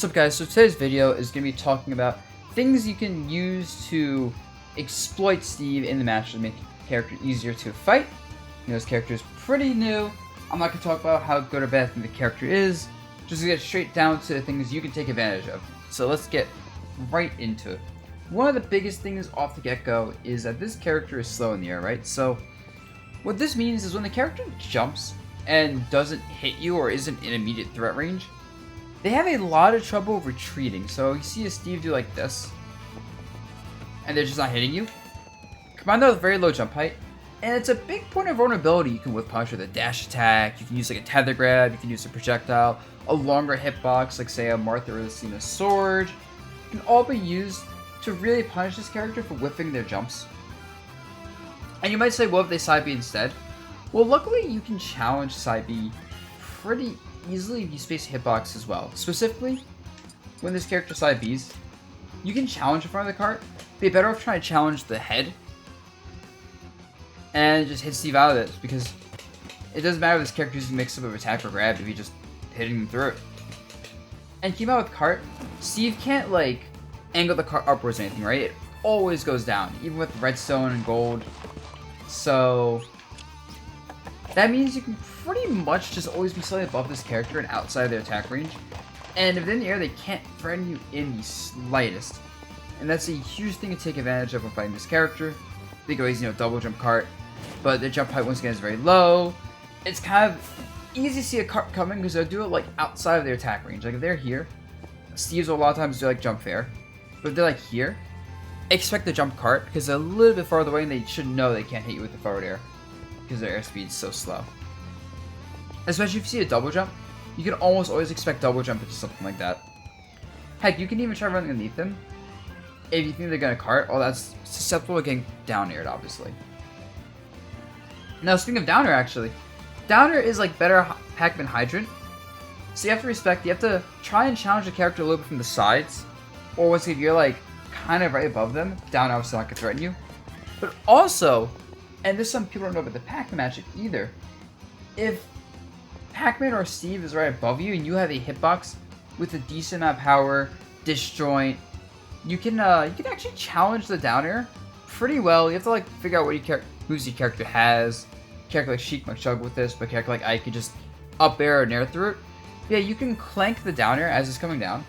What's up, guys? So today's video is going to be talking about things you can use to exploit Steve in the match to make the character easier to fight. This character is pretty new. I'm not going to talk about how good or bad the character is, just to get straight down to the things you can take advantage of. So let's get right into it. One of the biggest things off the get-go is that this character is slow in the air, right? So what this means is when the character jumps and doesn't hit you or isn't in immediate threat range, they have a lot of trouble retreating. So you see a Steve do like this, and they're just not hitting you. Combine that with very low jump height, and it's a big point of vulnerability. You can whip punch with a dash attack, you can use like a tether grab, you can use a projectile, a longer hitbox like say a Martha or a sword. Can all be used to really punish this character for whiffing their jumps. And you might say, what if they side B instead? Well, luckily you can challenge side B pretty easily if you space hitbox as well. Specifically, when this character side Bs, you can challenge in front of the cart. Be better off trying to challenge the head and just hit Steve out of it, because it doesn't matter if this character uses a mix up of attack or grab if you just hitting them through it. And keep out with cart, Steve can't like angle the cart upwards or anything, right? It always goes down, even with redstone and gold. So that means you can pretty much just always be slightly above this character and outside of their attack range. And if they're in the air, they can't threaten you in the slightest. And that's a huge thing to take advantage of when fighting this character. They go easy, double jump cart, but their jump height once again is very low. It's kind of easy to see a cart coming because they'll do it like outside of their attack range. Like if they're here, Steve's will a lot of times do like jump fair. But if they're like here, expect the jump cart because they're a little bit farther away and they should know they can't hit you with the forward air because their airspeed is so slow. Especially if you see a double jump, you can almost always expect double jump into something like that. Heck, you can even try running underneath them if you think they're gonna cart. Oh, that's susceptible to getting down aired, obviously. Now, speaking of down air, actually, down air is like better Pac-Man Hydrant. So you have to respect, you have to try and challenge the character a little bit from the sides, or once if you're like kind of right above them, down air obviously not gonna threaten you. But also, and there's some people don't know about the Pac-Man magic either, if Pac-Man or Steve is right above you and you have a hitbox with a decent amount of power, disjoint, you can actually challenge the down air pretty well. You have to like figure out what moves your character has. A character like Sheik might struggle with this, but a character like Ike can just up air and air through it. Yeah, you can clank the down air as it's coming down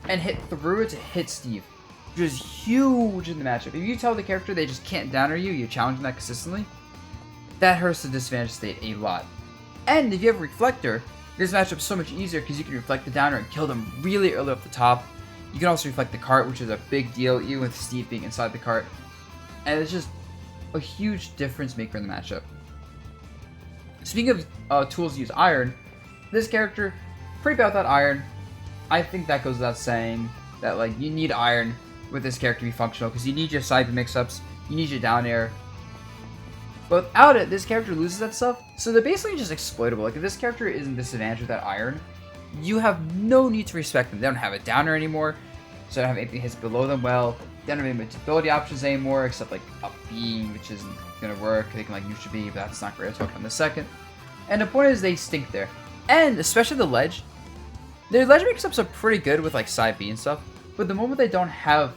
and hit through it to hit Steve, which is huge in the matchup. If you tell the character they just can't down air you, you're challenging that consistently, that hurts the disadvantage state a lot. And if you have a reflector, this matchup is so much easier because you can reflect the down air and kill them really early off the top. You can also reflect the cart, which is a big deal, even with Steve being inside the cart. And it's just a huge difference maker in the matchup. Speaking of tools to use iron, this character, pretty bad without iron. I think that goes without saying that like you need iron with this character to be functional because you need your side mix-ups, you need your down air. But without it, this character loses that stuff, so they're basically just exploitable. Like if this character is in disadvantage without iron, you have no need to respect them. They don't have a downer anymore, so they don't have anything hits below them well. They don't have any ability options anymore, except like up B, which isn't gonna work. They can like neutral B, but that's not great. I'll talk about in a second. And the point is they stink there. And especially the ledge. Their ledge mix-ups are pretty good with like side B and stuff, but the moment they don't have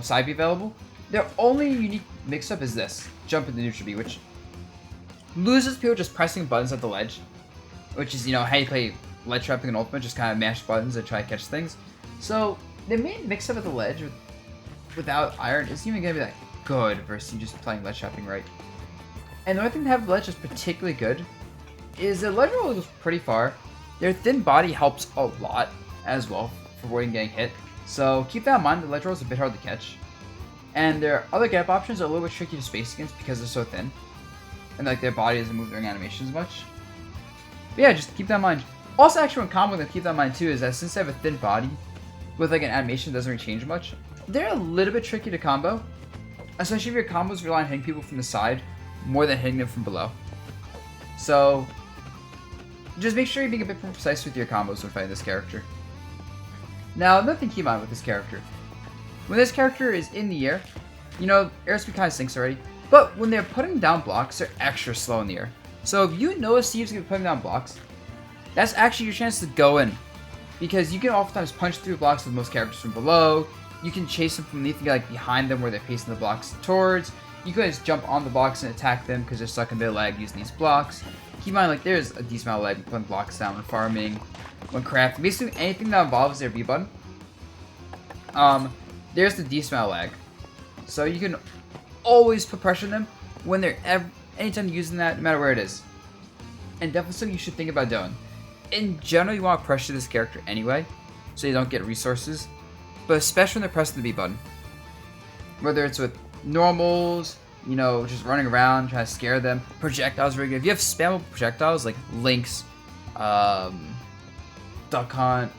side B available, their only unique mix-up is this, jump into neutral B, which loses people just pressing buttons at the ledge, which is, how you play ledge trapping and ultimate, just kind of mash buttons and try to catch things. So the main mix-up at the ledge without iron isn't even going to be that good versus you just playing ledge trapping right. And the only thing to have the ledge is particularly good is the ledge roll goes pretty far. Their thin body helps a lot as well for avoiding getting hit. So keep that in mind, the ledge roll is a bit hard to catch. And their other gap options are a little bit tricky to space against because they're so thin. And like their body doesn't move during animations much. But yeah, just keep that in mind. Also, actually, one combo to keep that in mind too is that since they have a thin body with like an animation that doesn't really change much, they're a little bit tricky to combo. Especially if your combos rely on hitting people from the side more than hitting them from below. So just make sure you're being a bit more precise with your combos when fighting this character. Now, another thing to keep in mind with this character. When this character is in the air, airspeed kind of sinks already, but when they're putting down blocks, they're extra slow in the air. So if you know Steve's going to be putting down blocks, that's actually your chance to go in because you can oftentimes punch through blocks with most characters from below. You can chase them from underneath and get like behind them where they're facing the blocks towards. You can just jump on the blocks and attack them because they're stuck in their lag using these blocks. Keep in mind, like, there's a decent amount of lag when putting blocks down, when farming, when crafting. Basically, anything that involves their B button, there's the decent amount of lag. So you can always put pressure on them when they're anytime you're using that, no matter where it is. And definitely something you should think about doing. In general, you want to pressure this character anyway, so you don't get resources. But especially when they're pressing the B button. Whether it's with normals, you know, just running around, trying to scare them. Projectiles are very good. If you have spammable projectiles like Lynx, Duck Hunt,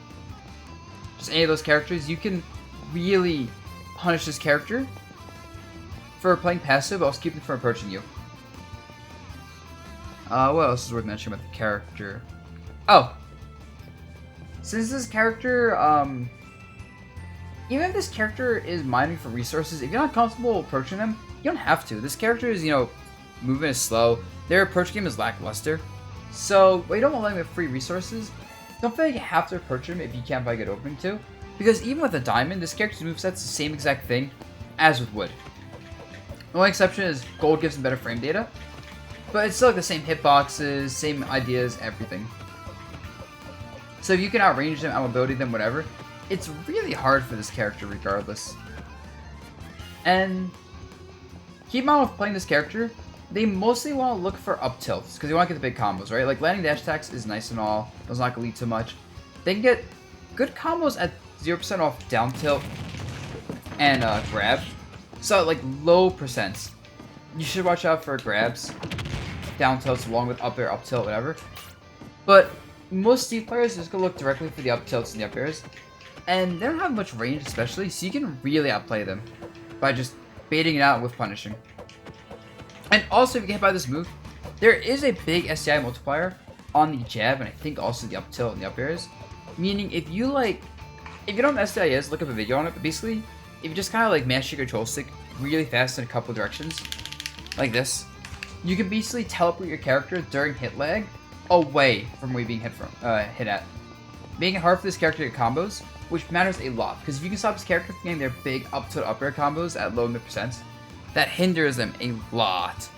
just any of those characters, you can really punish this character for playing passive, but also keep them from approaching you. What else is worth mentioning about the character? Oh! Since this character, even if this character is mining for resources, if you're not comfortable approaching them, you don't have to. This character is, you know, movement is slow. Their approach game is lackluster. So, but you don't want to let them get free resources. Don't feel like you have to approach him if you can't find a good opening to. Because even with a diamond, this character's moveset's the same exact thing as with wood. The only exception is gold gives them better frame data. But it's still like the same hitboxes, same ideas, everything. So if you can outrange them, outmobility them, whatever, it's really hard for this character regardless. And keep in mind with playing this character, they mostly want to look for up tilts, because they want to get the big combos, right? Like landing dash attacks is nice and all, does not lead too much. They can get good combos at 0% off down tilt and grab. So like low percents. You should watch out for grabs, down tilts along with up air, up tilt, whatever. But most Steve players just gonna look directly for the up tilts and the up airs. And they don't have much range especially, so you can really outplay them by just baiting it out with punishing. And also, if you get hit by this move, there is a big SCI multiplier on the jab, and I think also the up tilt and the up airs. Meaning, if you don't know what SCI is, look up a video on it, but basically, if you just kind of like mash your control stick really fast in a couple directions, like this, you can basically teleport your character during hit lag away from where you're being hit at. Making it hard for this character to get combos, which matters a lot, because if you can stop this character from getting their big up tilt up air combos at low mid percents, that hinders them a lot.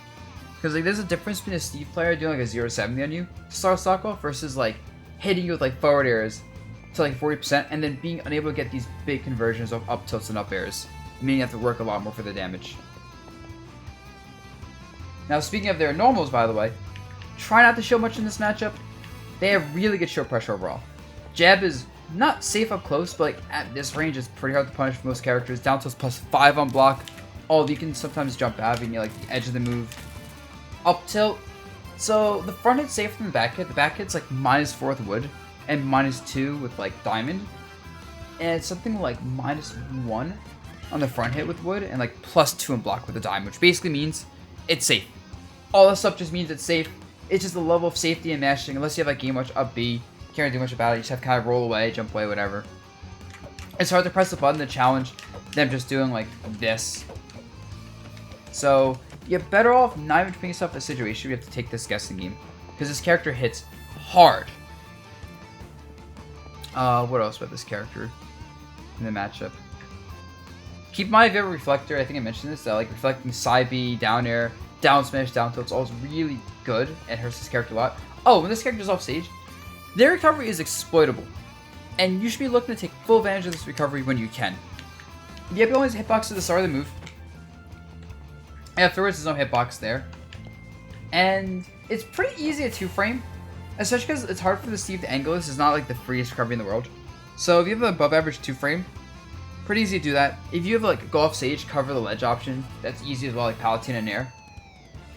Because like there's a difference between a Steve player doing like a 0-70 on you to start stock off versus like hitting you with like forward airs to like 40% and then being unable to get these big conversions of up tilts and up airs, meaning you have to work a lot more for the damage. Now speaking of their normals, by the way, try not to show much in this matchup. They have really good show pressure overall. Jab is not safe up close, but like at this range it's pretty hard to punish for most characters. Down tilt's +5 on block. Although you can sometimes jump out and you like the edge of the move. Up tilt. So the front hit's safer than the back hit. The back hit's like -4 with wood and -2 with like diamond. And it's something like -1 on the front hit with wood and like +2 on block with the diamond, which basically means it's safe. All this stuff just means it's safe. It's just the level of safety and mashing. Unless you have like game watch up B, can't really do much about it. You just have to kind of roll away, jump away, whatever. It's hard to press the button to challenge them just doing like this. So you're better off not even putting yourself in a situation where you have to take this guessing game, because this character hits hard. What else about this character in the matchup? Keep in mind if you have a reflector, I think I mentioned this, that like reflecting side B, down air, down smash, down tilt, it's all really good and hurts this character a lot. Oh, when this character's off stage, their recovery is exploitable, and you should be looking to take full advantage of this recovery when you can. The Epi only has a hitbox at the start of the move. Afterwards, there's no hitbox there. And it's pretty easy to 2-frame, especially because it's hard for the Steve to angle this. It's not like the freest recovery in the world. So if you have an above average 2-frame, pretty easy to do that. If you have like go off stage, cover the ledge option, that's easy as well, like Palatine and Nair.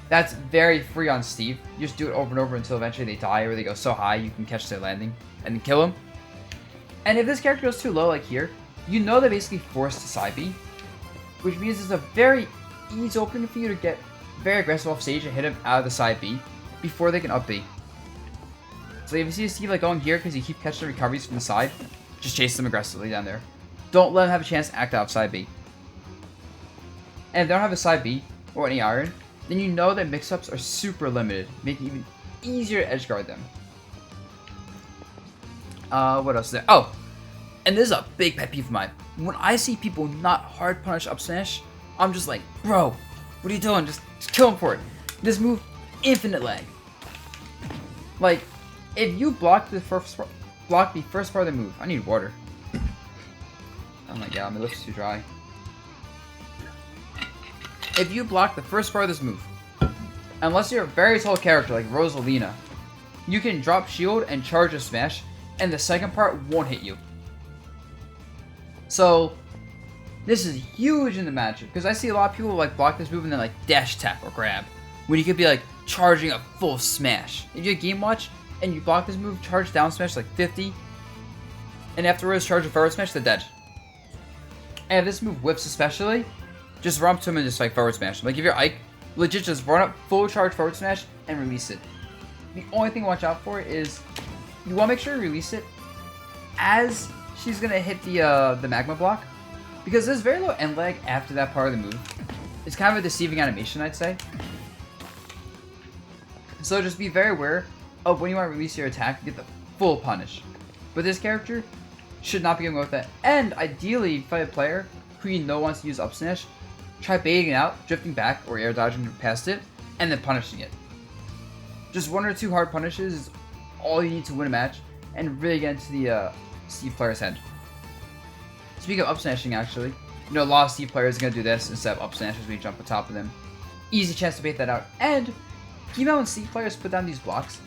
That's very free on Steve. You just do it over and over until eventually they die or they go so high you can catch their landing and then kill them. And if this character goes too low, like here, you know they're basically forced to side B, which means it's a very easy opening for you to get very aggressive off stage and hit him out of the side B before they can up B. So if you see Steve like going here because you keep catching the recoveries from the side, just chase them aggressively down there. Don't let them have a chance to act out of side B. And if they don't have a side B or any iron, then you know that mix-ups are super limited, making it even easier to edge guard them. What else is there? Oh, and this is a big pet peeve of mine. When I see people not hard punish up smash, I'm just like, bro, what are you doing? Just kill him for it. This move, infinite lag. Like, if you block the first part of the move, I need water. Oh my god, my lips are too dry. If you block the first part of this move, unless you're a very tall character like Rosalina, you can drop shield and charge a smash, and the second part won't hit you. So, this is huge in the matchup, because I see a lot of people like block this move and then like dash attack or grab, when you could be like charging a full smash. If you game watch and you block this move, charge down smash like 50, and afterwards charge a forward smash, they're dead. And if this move whips especially, just run up to him and just like forward smash. Like if you're Ike, legit just run up, full charge forward smash, and release it. The only thing to watch out for is you want to make sure you release it as she's gonna hit the magma block, because there's very low end lag after that part of the move. It's kind of a deceiving animation, I'd say. So just be very aware of when you want to release your attack to get the full punish. But this character should not be going with that. And ideally, if you fight a player who you know wants to use up smash, try baiting it out, drifting back, or air dodging past it, and then punishing it. Just 1 or 2 hard punishes is all you need to win a match, and really get into the Steve player's head. Speaking of up smashing, actually, you know, a lot of Steve players are going to do this instead of up smashes when you jump on top of them. Easy chance to bait that out. And keep in mind when Steve players put down these blocks,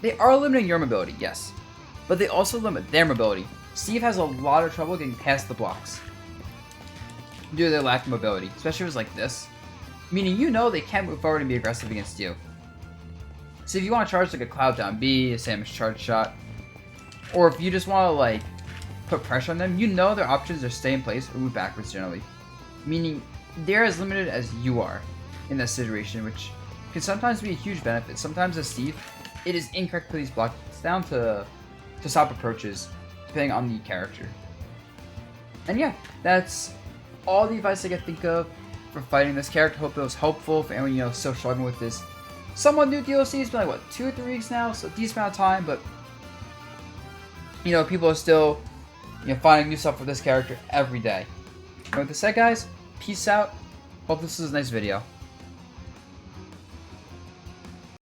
they are limiting your mobility, yes, but they also limit their mobility. Steve has a lot of trouble getting past the blocks due to their lack of mobility, especially if it's like this, meaning you know they can't move forward and be aggressive against you. So if you want to charge like a Cloud down B, a Samus charge shot, or if you just want to like put pressure on them, you know their options are stay in place or move backwards generally, meaning they're as limited as you are in that situation, which can sometimes be a huge benefit. Sometimes as Steve, it is incorrect to put these blocks down to stop approaches, depending on the character. And yeah, that's all the advice I can think of for fighting this character. Hope it was helpful for anyone, you know, still struggling with this somewhat new DLC. It's been like, what, 2 or 3 weeks now, so a decent amount of time, but, you know, people are still, you know, finding new stuff for this character every day. And with that said, guys, peace out. Hope this was a nice video.